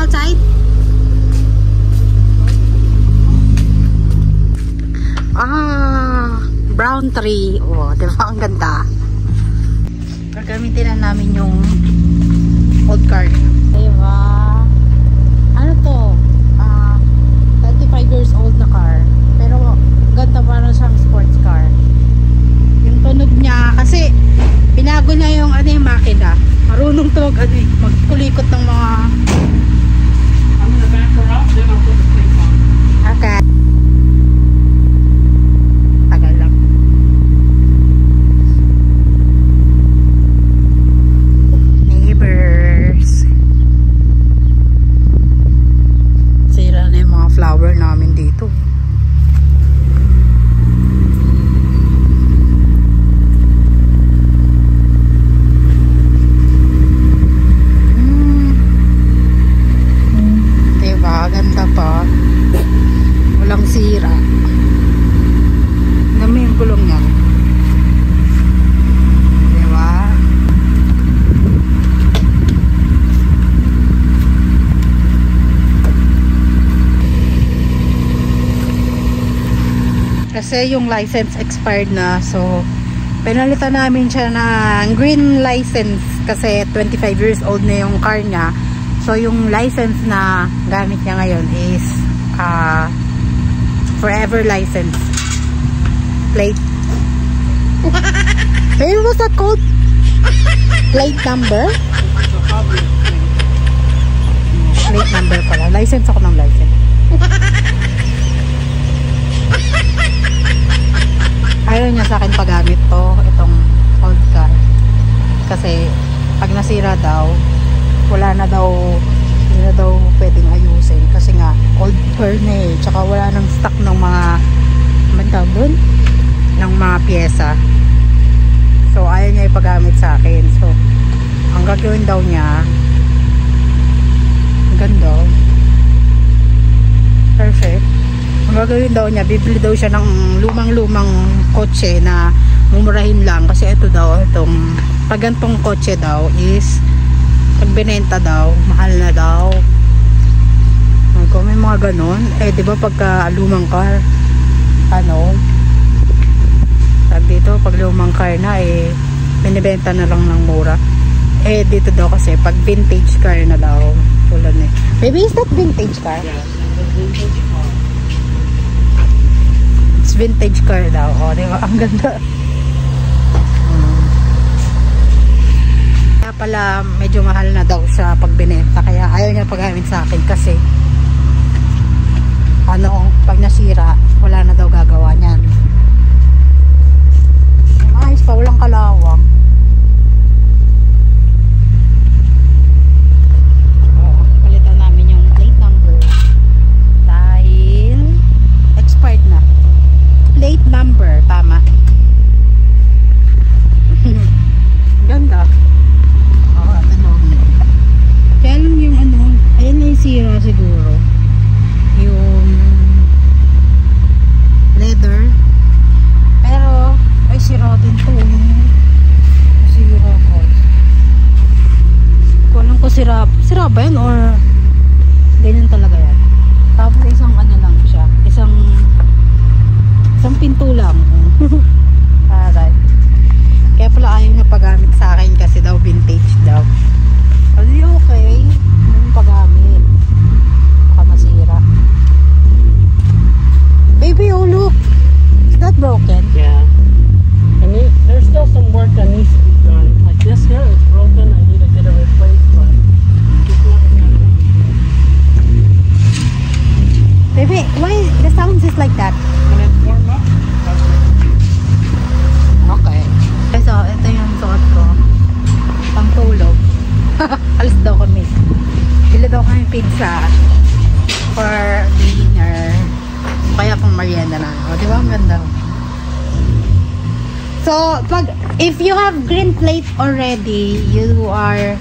outside? Brown tree. Oh, diba? Ang ganda. Gagamitin na namin yung old car. Diba? Ano to? 35 years old na car. Pero ganda, parang siyang sports car. Yung tunog niya, kasi pinago niya yung ano yung makina. Marunong to magkulikot ng mga... I'm gonna back her up, then I'll put the plate on. Okay. Tagal lang. Neighbors. Sira na yung mga flower namin dito. Ganda pa. Walang sira. Dami yung gulong niya. Diba? Kasi yung license expired na, so pinalitan namin siya ng green license kasi 25 years old na yung car niya. So, yung license na gamit niya ngayon is forever license. Plate. Where was that called? Plate number? Plate number pala. License ako ng license. Ayaw niya sa akin paggamit to, itong old car. Kasi, pag nasira daw, wala na daw, hindi na daw pwedeng ayusin kasi nga old car na eh, tsaka wala nang stock ng mga doon ng mga pyesa, so ayaw niya ipagamit sa akin. So ang gagawin daw niya, ang ganda, perfect, ang gagawin daw niya, bibili daw siya ng lumang kotse na mumurahin lang kasi ito daw, itong pag gantong kotse daw is pag binenta daw, mahal na daw. Kung may mga ganon, eh di ba pagka lumang car, ano, tag dito, pag lumang car na, eh, binibenta na lang ng mura. Eh, dito daw kasi, pag vintage car na daw, tulad eh. Maybe is that vintage car? Yes, it's vintage car. It's vintage car daw. O, di ba? Ang ganda. Pala medyo mahal na daw siya pag binenta, kaya ayaw niya paggamit sa akin kasi ano, pag nasira wala na daw gagawa niyan. Ayos pa, walang kalawang. Palitan namin yung plate number dahil expired na. Plate number, tama. Ganda. Kaya lang yung ano, ayun na yung sira siguro. Yung leather. Pero, ay sira din to. Sira ko. Kung alam ko sira ba yun or ganyan talaga yan. Tapos isang ano lang siya. Isang pinto lang. Alright. Kaya pala ayaw niya pagamit sa akin kasi daw vintage daw. Hindi okay. Yung paggamit. Baka masira. Baby, oh look. Is that broken? Yeah. I mean, there's still some work that needs to be done. Like this here is broken. I need to get it replaced, but it's not gonna be. Baby, why the sound is like that? Can it warm up? Okay. So, ito yung suot ko. Pang tulog. Alis daw kami. Bili daw kami pizza for dinner. Kaya pang merienda na. O, di ba? Ang ganda. So, if you have green plate already, you are,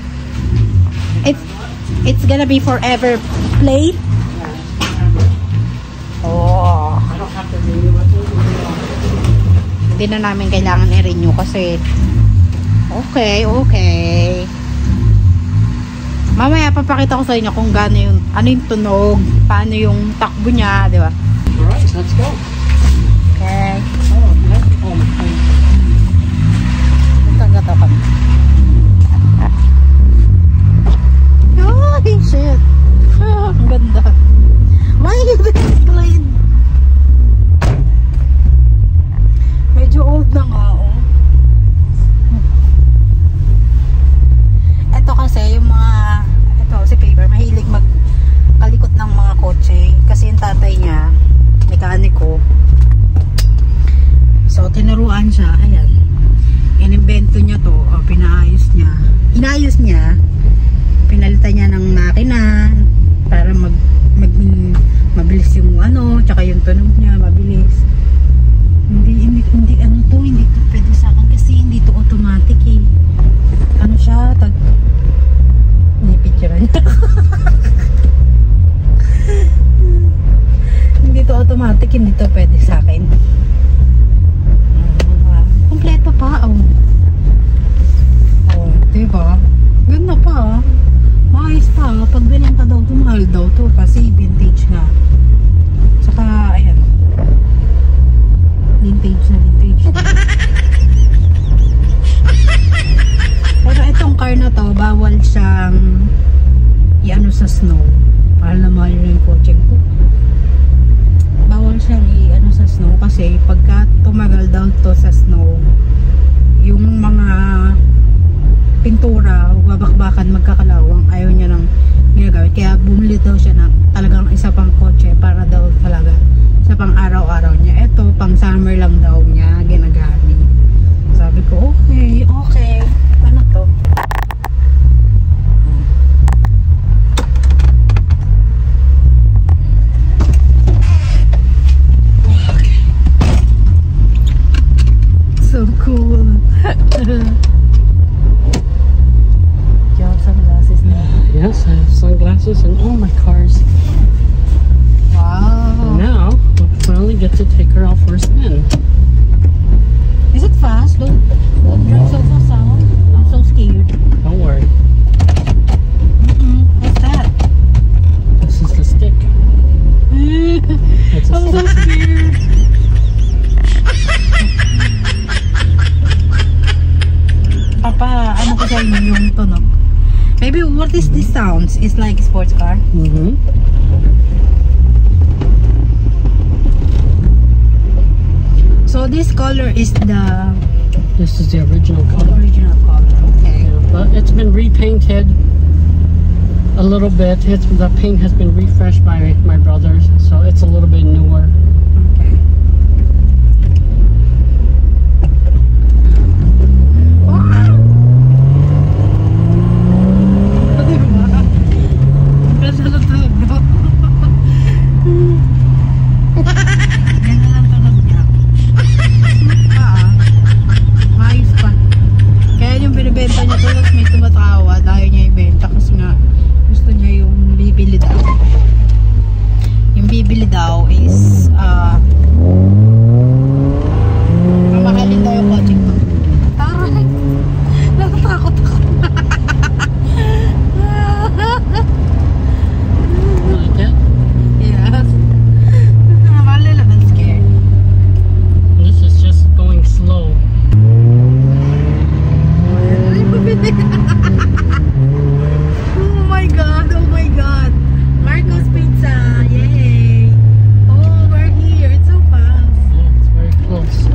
it's gonna be forever plate. Oh. I don't have to renew it. Hindi na namin kailangan i-renew kasi okay. Mamaya papakita ko sa inyo kung gaano yung, ano yung tunog, paano yung takbo niya, di ba? Alright, let's go. Okay. Oh, my God. Ito kami. Oh, shit. Ah, ang ganda. My God, medyo old na nga, oh. Ito kasi yung mga, ito si Paper, mahilig magkalikot ng mga kotse. Kasi yung tatay niya, mekaniko. So, tinuruan siya, ayan. Inimbento niya to, o pinaayos niya. Inayos niya, pinalitan niya ng makina para mabilis yung ano, tsaka yung tunog niya, mabilis. Hindi to pwede sa akin kasi hindi to automatic eh. Ano siya, hindi picture niya. Hindi to automatic, hindi to pwede sa akin. Kompleto pa, oh. Oh, diba? Ganda pa, maayos pa. Pag binenta daw to, mahal daw to kasi vintage nga. Saka, ayan, vintage na. Pero itong car na to, bawal siyang i-ano sa snow. Para na mahal yung kotse ko. Bawal siyang i-ano sa snow kasi pagka tumagal daw to sa snow, yung mga pintura, babakbakan, magkakalawang, ayaw niya nang ginagamit. Kaya bumili daw siya ng talagang isa pang kotse para daw talaga sa pang araw-araw niya. Ito, pang summer lang daw niya ginagamit. Sabi ko, okay. Ano to? So cool. You have sunglasses now? Yes, I have sunglasses in all my cars. Wow. And now, we'll finally get to take her out for a spin. Is it fast? Don't drive so fast, Sam. I'm so scared. Don't worry. What's that? This is the stick. It's a I'm so stick. scared. Papa, ano ko sa inyo yung tunog? Maybe what is this sounds? It's like a sports car. Mm-hmm. So this color is the This is the original color. original color. Okay. Yeah, but it's been repainted a little bit. The paint has been refreshed by my brothers, so it's a little bit newer. Okay. Wow! Ganda lang tunog, no? Ganda lang tunog niya. Maayos pa. Kaya yung binibenta niya to, tapos may tumatawa, ayaw niya ibenta kasi nga gusto niya yung bibili daw. Yung bibili daw is mamahalin daw yung kotse ko. Taray! Natatakot ako. Like that. Yes. I'm a little bit scared. This is just going slow. Oh my god, oh my god. Marco's Pizza, yay. Oh, we're here, it's so fast. Yeah, it's very close.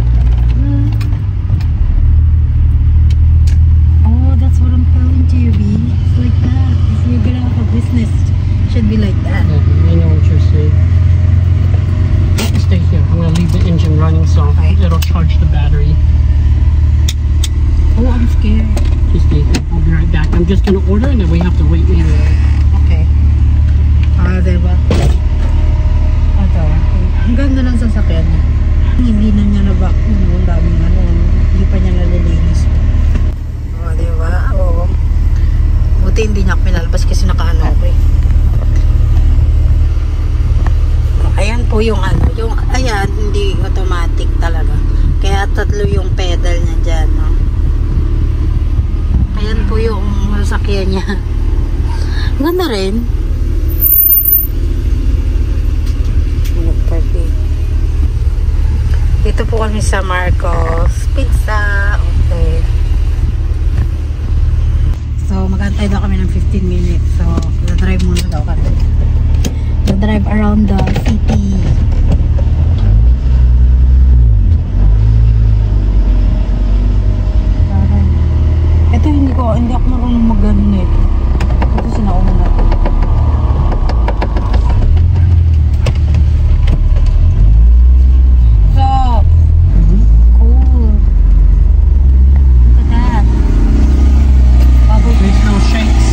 Oh, that's what I'm telling you, B. It's like that. If you're gonna have a business, it should be like that. Yeah, I know what you're saying. Stay here. I'm gonna leave the engine running so Okay. it'll charge the battery. Oh, I'm scared. Just stay here. I'll be right back. I'm just gonna order and then we have to wait maybe. Okay. Diba? Ito. Ang ganda ng sasakyan niya. Hindi na niya na-vacuum. Ang daming ano. Hindi pa niya nalilinis. Oh, diba? Oo. Buti hindi niya pinalabas kasi nakaano ako eh. Ayan po yung ano. Yung, ayan, hindi automatic talaga. Kaya tatlo yung pedal niya dyan. No? Ayan po yung sasakyan niya. Ganda rin. Dito po kami sa Marcos Pizza. Okay. So, mag-antay daw kami ng 15 minutes. So, drive muna daw kami. Drive around the city. Ito hindi ako marunong mag-ano nito. Ito sinauna na ito. So, cool. Look at that. There's no shakes.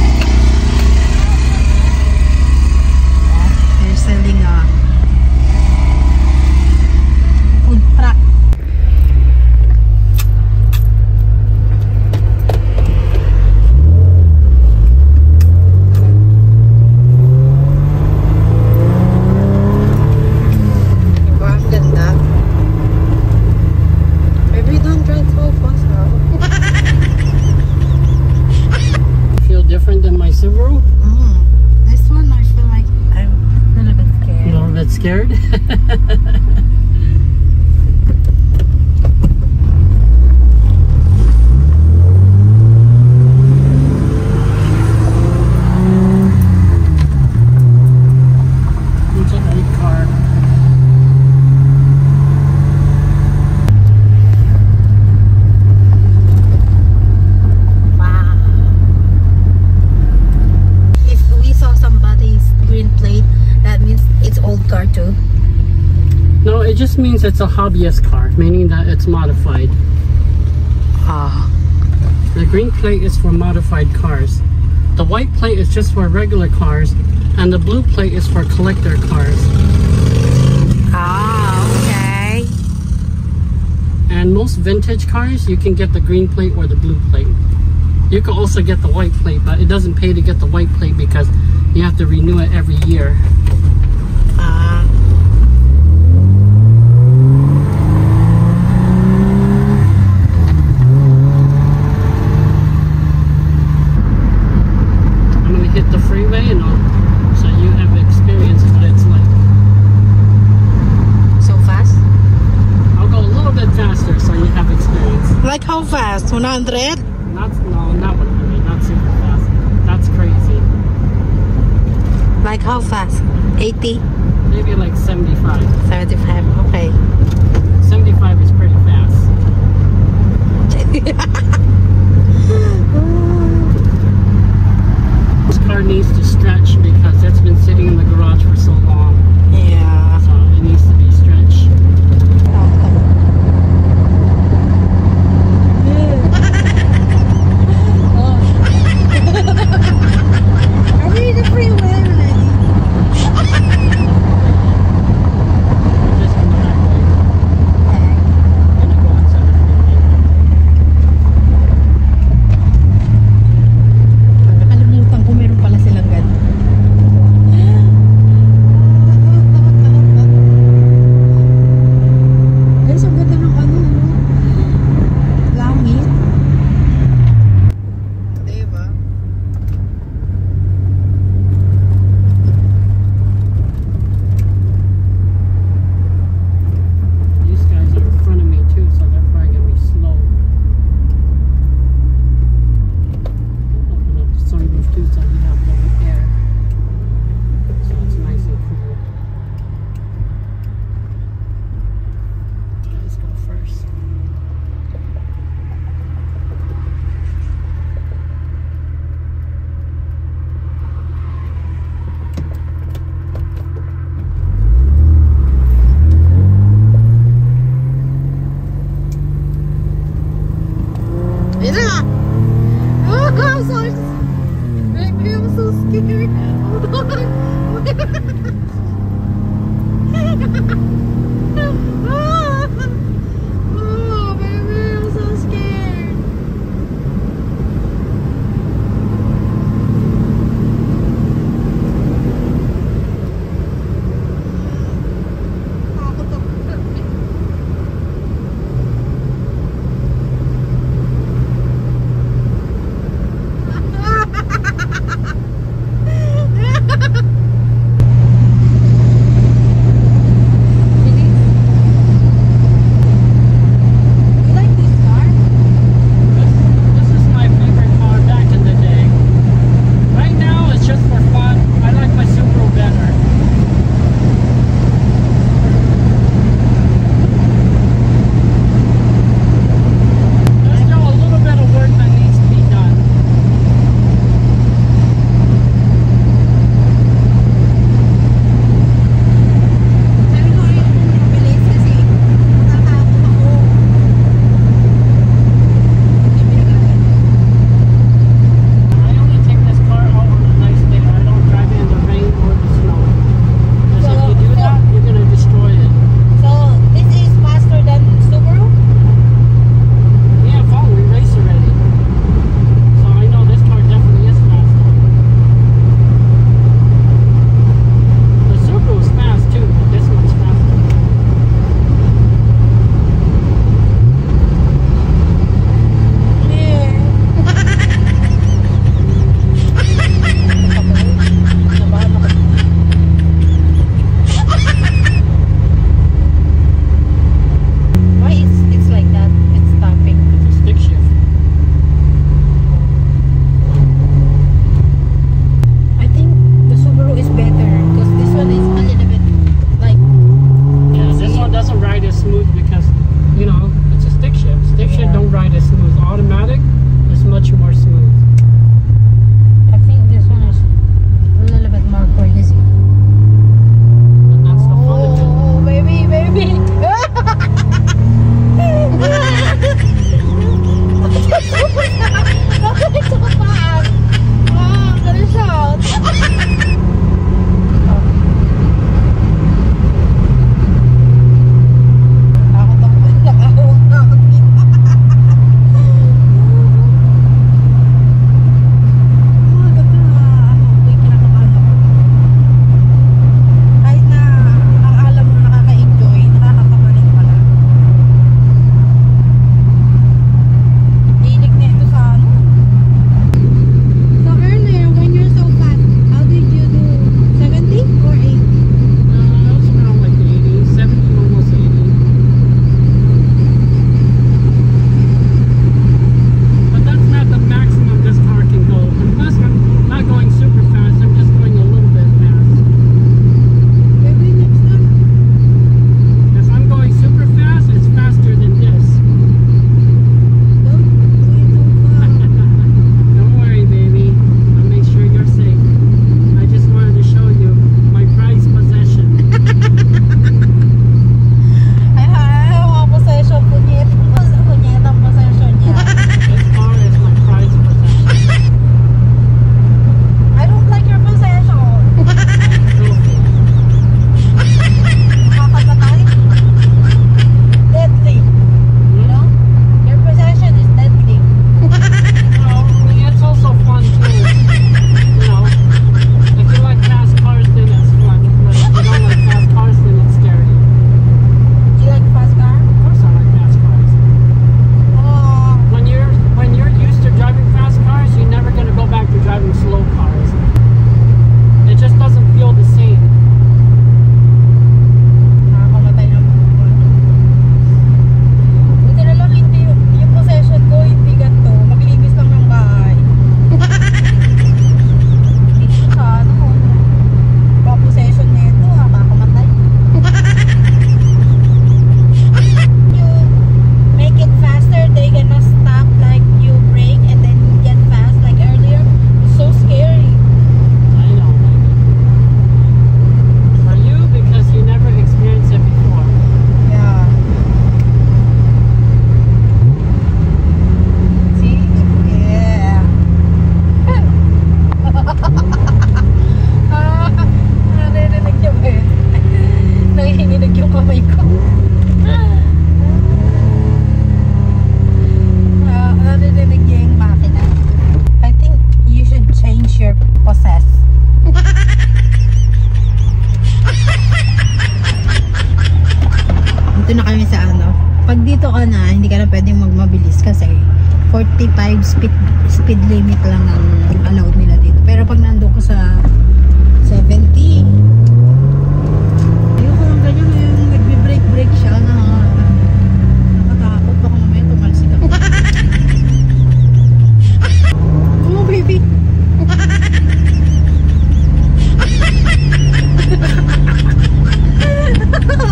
They're selling a food truck. Diba? Ang ganda. Maybe don't drive so fast, huh? Feel different than my Subaru? This one I feel like I'm a little bit scared. A little bit scared? It's a great car. Wow. If we saw somebody's green plate, that means it's old car too. No, it just means it's a hobbyist car, meaning that it's modified. Ah. The green plate is for modified cars. The white plate is just for regular cars, and the blue plate is for collector cars. Ah, okay. And most vintage cars, you can get the green plate or the blue plate. You can also get the white plate, but it doesn't pay to get the white plate because you have to renew it every year. Ah. I'm gonna hit the freeway and so you have experience what it's like. So fast? I'll go a little bit faster so you have experience. Like how fast? 100? Not 100, not super fast. That's crazy. Like how fast? 80? Maybe like 75. 75, okay. 75 is pretty fast. This car needs to stretch because it's been sitting in the garage for so long. Yeah. So it needs to be stretched. Are we in the freeway already? We're just in the back way. Gonna go inside the freeway. Nakalimutan ko meron pala silang ganun. smooth because, you know, it's a stick shift. Stick shift don't ride as smooth. Automatic is much more smooth. I think this one is a little bit more crazy. But that's the fun of it. Oh, baby, baby. kasi 45 speed limit lang ang allowed nila dito. Pero pag nandun ko sa 70, ayoko lang ganyan, yung nagbe-break siya na nakatakot. Baka mamaya tumalsik ako. Oh baby.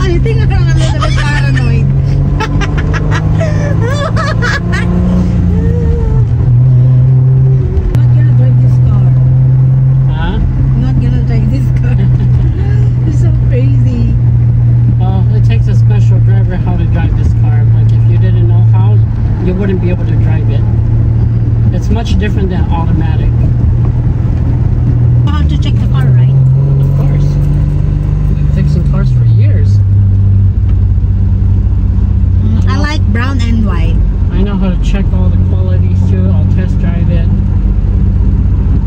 I think I'm a little bit paranoid. Not gonna drive this car. Huh? Not gonna drive this car. It's so crazy. Well, it takes a special driver how to drive this car. Like if you didn't know how, you wouldn't be able to drive it. It's much different than automatic. How to check the car, right? Of course. We've been fixing cars for years. I like brown and white. I know how to check all the qualities too. I'll test drive it.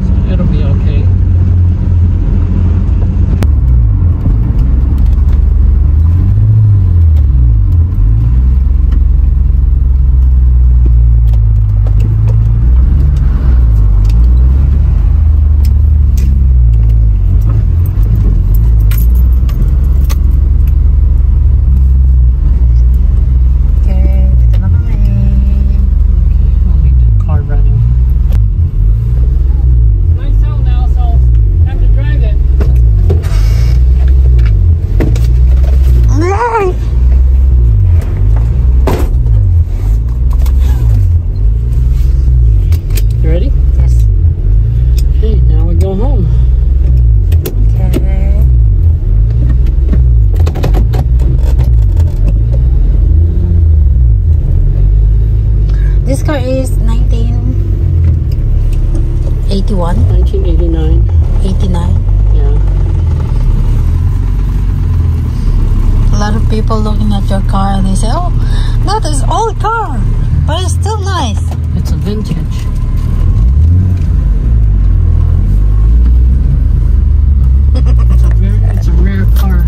So it'll be okay. 81? 1989. 89? Yeah. A lot of people looking at your car and they say, oh, that is old car, but it's still nice. It's a vintage. It's a rare car.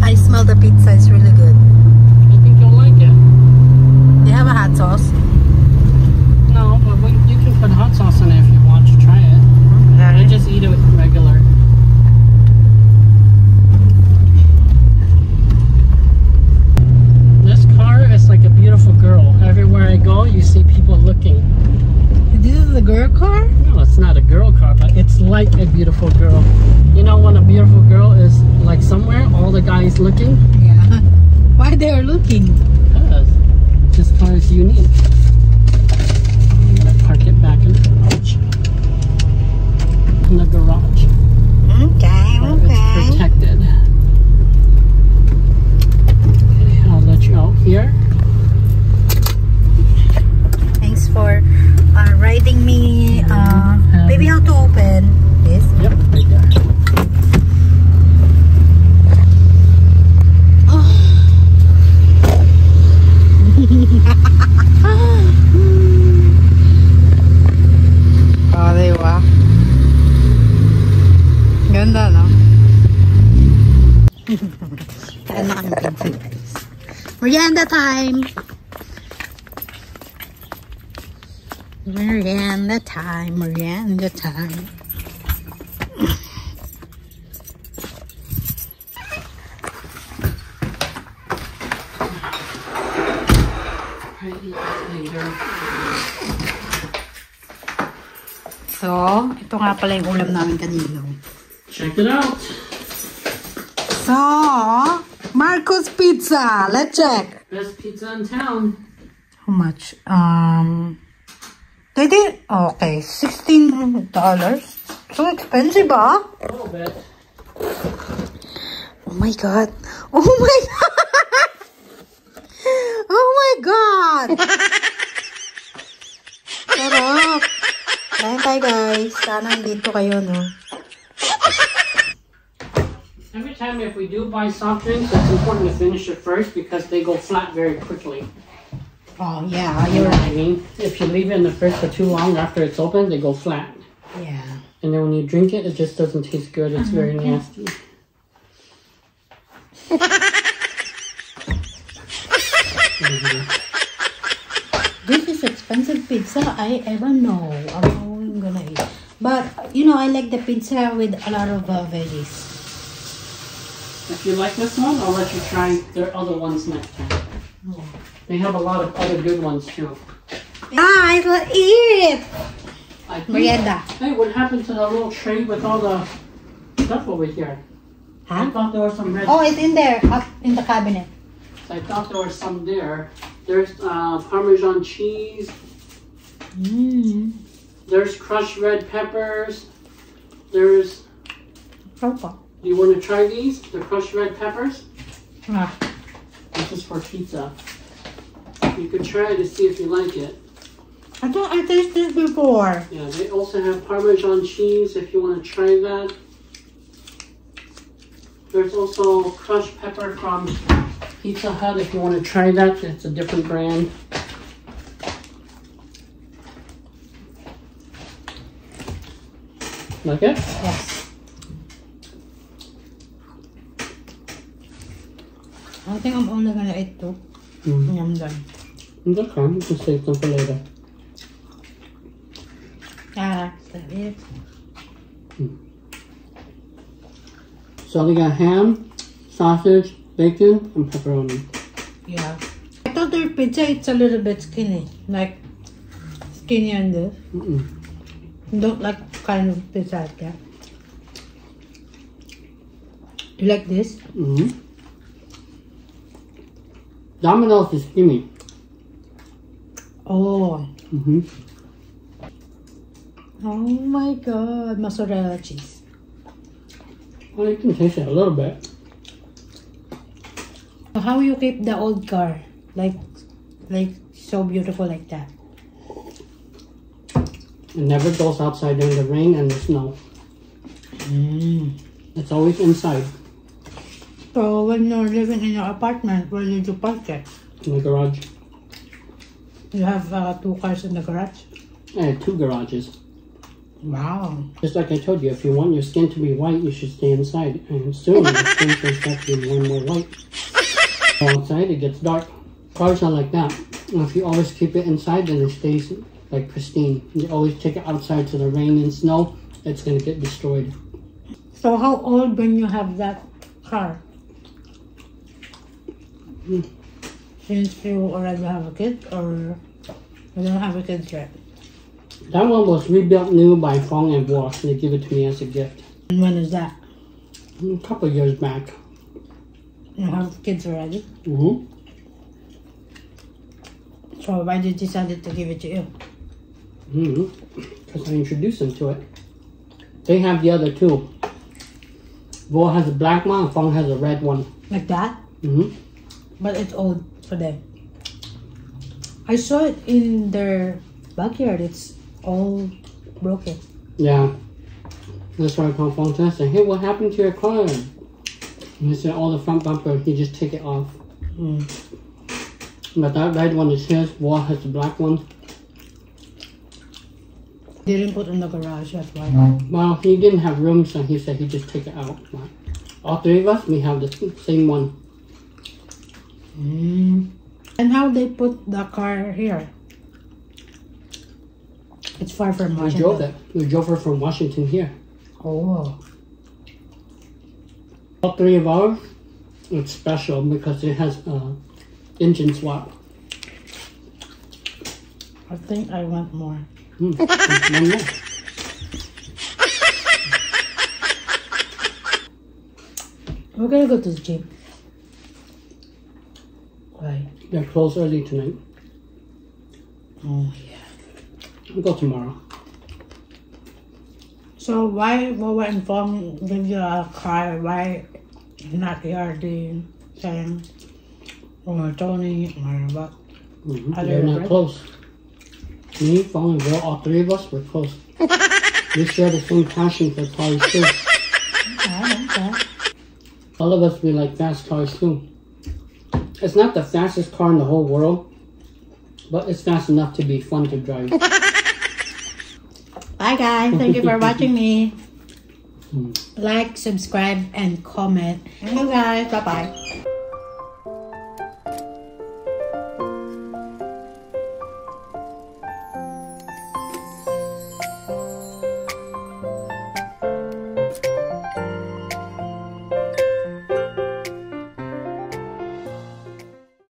I smell the pizza, it's really good. I think you'll like it. Do you have a hot sauce? No, but you can put hot sauce in it if you want to try it. I just eat it with regular. This car is like a beautiful girl. Everywhere I go, you see people looking. This is a girl car? No, it's not a girl car, but it's like a beautiful girl. You know when a beautiful girl is like somewhere, all the guys looking? Yeah. Why they are looking? Because this car is unique. I'm gonna park it back in the garage. In the garage. Okay, It's protected. Okay, I'll let you out here. Thanks for riding me. Maybe how to open this? Yep, right there. Oh, diba? Ganda, no? Kain na kami pizza, guys. Merienda time! Merienda time, merienda time. So, ito nga pala yung ulam namin kanino. Check it out. So, Marco's Pizza. Let's check. Best pizza in town. How much? Okay, $16. So expensive, ah? A little bit. Oh my god. Oh my god. Oh my god. Sarap. Kain tayo, guys. Sana dito kayo, no? Every time if we do buy soft drinks, it's important to finish it first because they go flat very quickly. Oh, yeah. You know what I mean? If you leave it in the fridge for too long after it's open, they go flat. Yeah. And then when you drink it, it just doesn't taste good. It's very nasty. This is expensive pizza I ever know. I'm gonna eat. But, you know, I like the pizza with a lot of veggies. If you like this one, I'll let you try their other ones next time. Oh. They have a lot of other good ones too. I will eat it! I think- Merienda. Hey, what happened to the little tray with all the stuff over here? I Huh? thought there was some red. Oh, it's in there, up in the cabinet. I thought there was some there. There's Parmesan cheese. Mmm. There's crushed red peppers. There's. Opa. Do you want to try these? The crushed red peppers. Ah. This is for pizza. You could try it to see if you like it. I thought I tasted this before. Yeah, they also have Parmesan cheese if you want to try that. There's also crushed pepper from Pizza Hut if you want to try that. It's a different brand. Like it? Yes. I think I'm only gonna eat two. Mm. I'm done. It's okay. You can save them for later. Ah, that's it. So they got ham, sausage, bacon, and pepperoni. Yeah. I thought their pizza it's a little bit skinny. Like skinnier than this. Mm-mm. Don't like kind of pizza like that. You like this? Mm-hmm. Domino's is skinny. Oh. Mm-hmm. Oh my god. Mozzarella cheese. Well, you can taste it a little bit. How you keep the old car like so beautiful like that? It never goes outside during the rain and the snow. It's always inside. So when you're living in your apartment, where did you park it? In the garage. You have 2 cars in the garage? I had 2 garages. Wow. Just like I told you, if you want your skin to be white, you should stay inside. And soon your skin will start to be more and more white. So outside, it gets dark. Cars are like that. And if you always keep it inside, then it stays like pristine. You always take it outside to the rain and snow, it's going to get destroyed. So how old when you have that car? Since you already have a kid, or you don't have a kid yet? That one was rebuilt new by Fong and Bosch. They give it to me as a gift. And when is that? A couple of years back. You have kids already? Mm-hmm. So why did you decide to give it to you? Because I introduced them to it. They have the other 2. Vo has a black one and Fong has a red one. Like that? Mm-hmm. But it's old for them. I saw it in their backyard. It's all broken. Yeah. That's why I called Fong and said, hey, what happened to your car? And he said, all the front bumper, he just take it off. But that red one is his. Vo has the black one. They didn't put in the garage, that's why. Well, he didn't have room, so he said he'd just take it out. But all 3 of us, we have the same one. And how they put the car here? It's far from Washington. We drove it. We drove her from Washington here. Oh. All 3 of ours, it's special because it has engine swap. I think I want more. One more. We're gonna go to the gym. Why? They're closed early tonight. Oh yeah. We'll go tomorrow. So why Wawa and Fong give you a car? Why not Yardi, Sam, or Tony, or what? They're not close. Me, Fong, and Bill, all 3 of us, we're close. We share the same passion for cars too. Okay. All of us, we like fast cars too. It's not the fastest car in the whole world, but it's fast enough to be fun to drive. Bye guys, thank you for watching me. Like, subscribe, and comment. Thank you guys, bye bye.